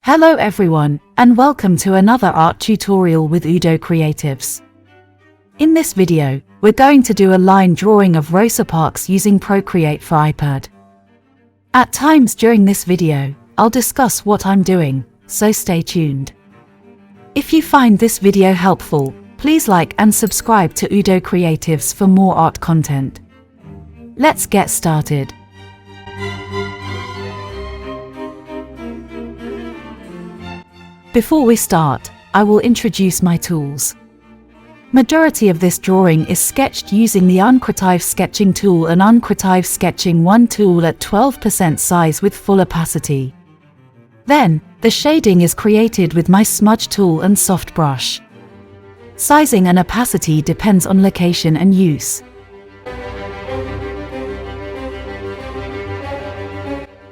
Hello everyone, and welcome to another art tutorial with UdoCreatives. In this video, we're going to do a line drawing of Rosa Parks using Procreate for iPad. At times during this video, I'll discuss what I'm doing, so stay tuned. If you find this video helpful, please like and subscribe to UdoCreatives for more art content. Let's get started. Before we start, I will introduce my tools. Majority of this drawing is sketched using the UdoCreatives sketching tool and UdoCreatives sketching 1 tool at 12% size with full opacity. Then, the shading is created with my smudge tool and soft brush. Sizing and opacity depends on location and use.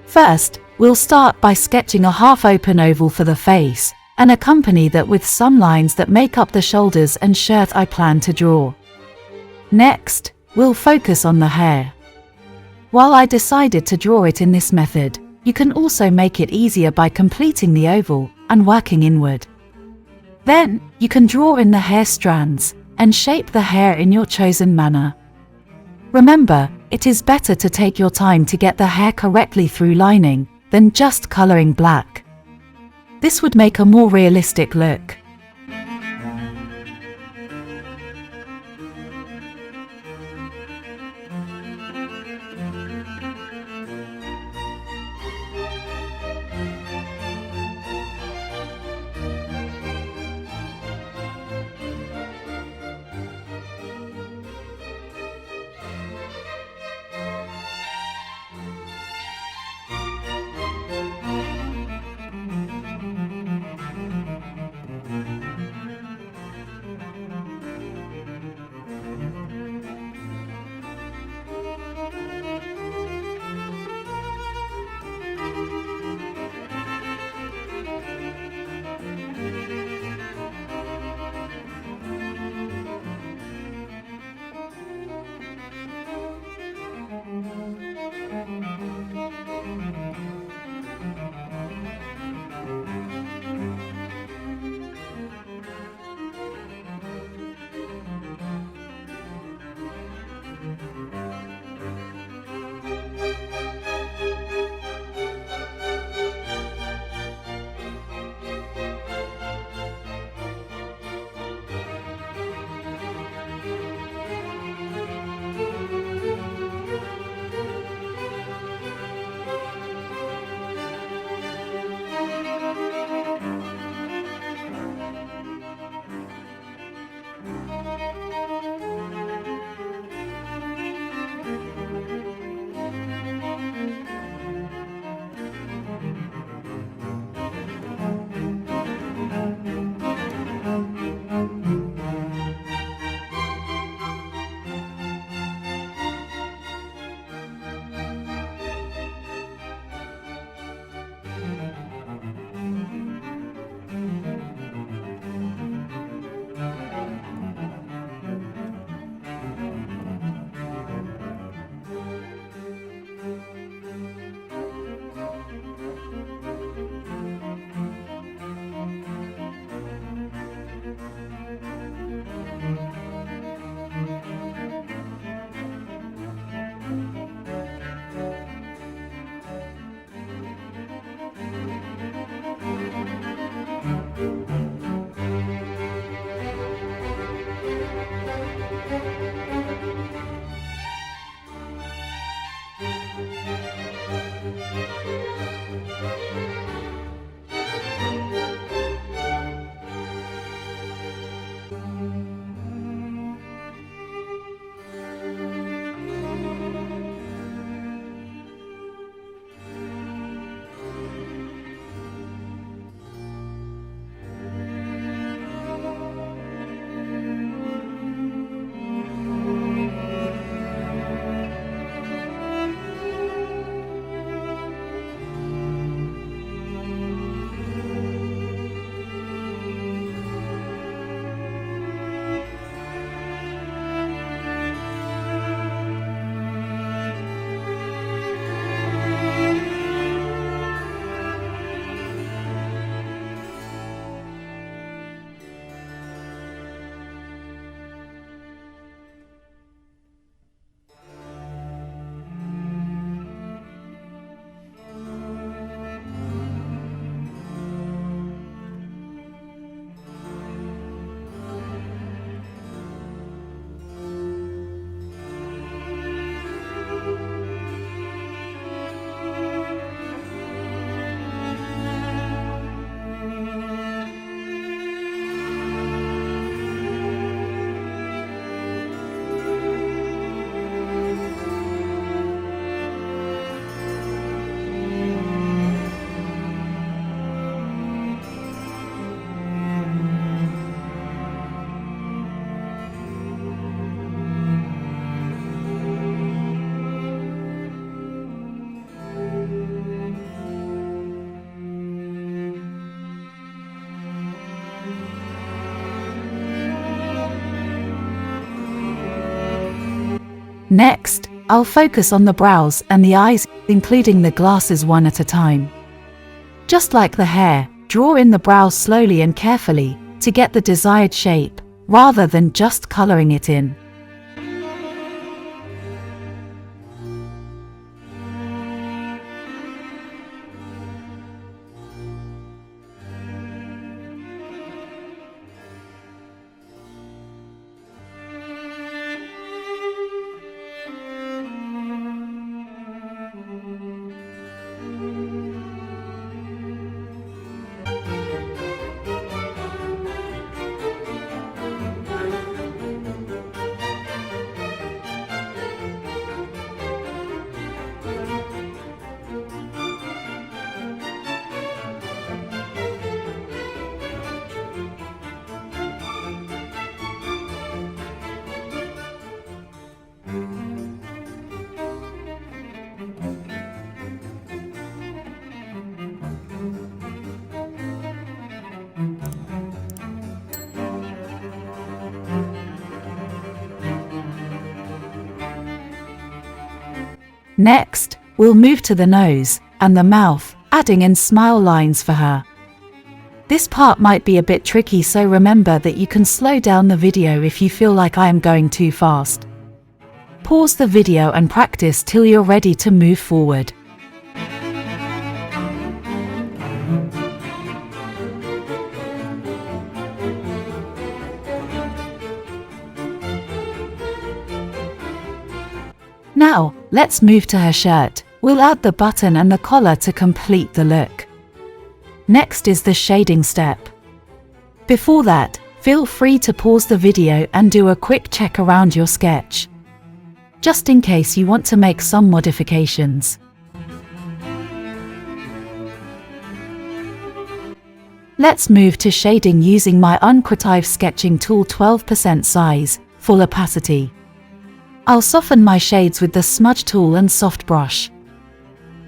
First, we'll start by sketching a half-open oval for the face, and accompany that with some lines that make up the shoulders and shirt I plan to draw. Next, we'll focus on the hair. While I decided to draw it in this method, you can also make it easier by completing the oval and working inward. Then, you can draw in the hair strands, and shape the hair in your chosen manner. Remember, it is better to take your time to get the hair correctly through lining, than just coloring black. This would make a more realistic look. Next, I'll focus on the brows and the eyes, including the glasses one at a time. Just like the hair, draw in the brows slowly and carefully to get the desired shape, rather than just coloring it in. Next, we'll move to the nose and the mouth, adding in smile lines for her. This part might be a bit tricky, so remember that you can slow down the video if you feel like I am going too fast. Pause the video and practice till you're ready to move forward. Now, let's move to her shirt. We'll add the button and the collar to complete the look. Next is the shading step. Before that, feel free to pause the video and do a quick check around your sketch, just in case you want to make some modifications. Let's move to shading using my UdoCreatives sketching tool 12% size, full opacity. I'll soften my shades with the smudge tool and soft brush.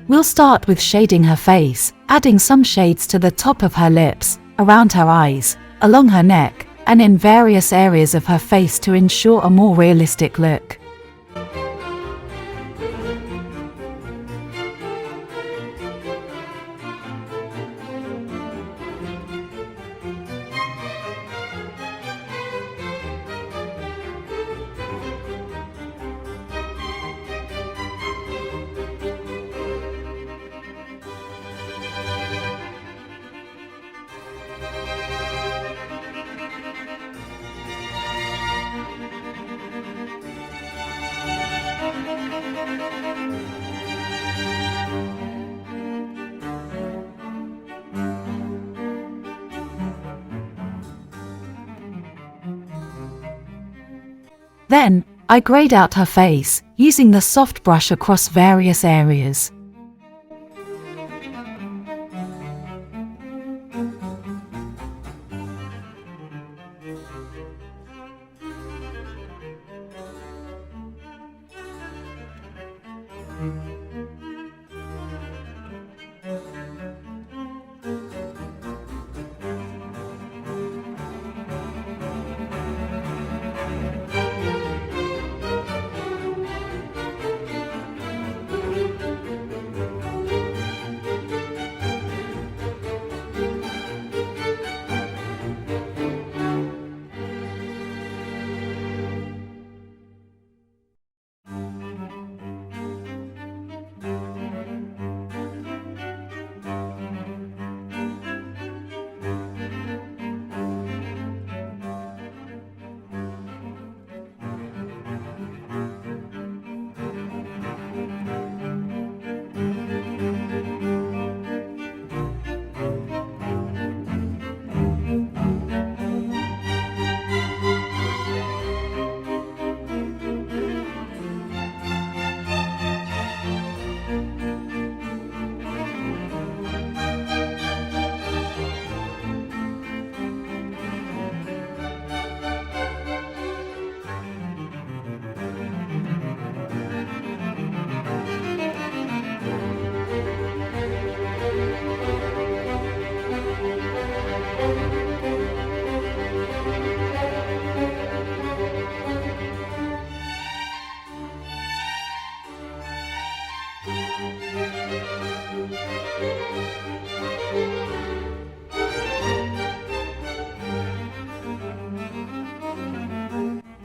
We'll start with shading her face, adding some shades to the top of her lips, around her eyes, along her neck, and in various areas of her face to ensure a more realistic look. Then, I grade out her face, using the soft brush across various areas.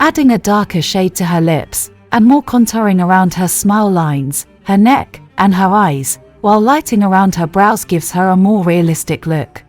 adding a darker shade to her lips and more contouring around her smile lines, her neck, and her eyes, while lighting around her brows gives her a more realistic look.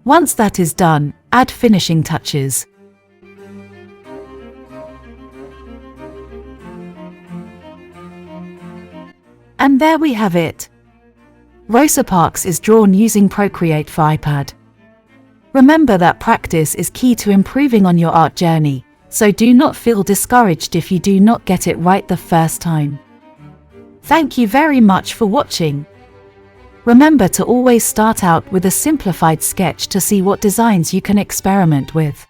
Once that is done, add finishing touches. And there we have it. Rosa Parks is drawn using Procreate for iPad. Remember that practice is key to improving on your art journey, so do not feel discouraged if you do not get it right the first time. Thank you very much for watching. Remember to always start out with a simplified sketch to see what designs you can experiment with.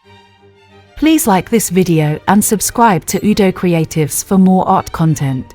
Please like this video and subscribe to UdoCreatives for more art content.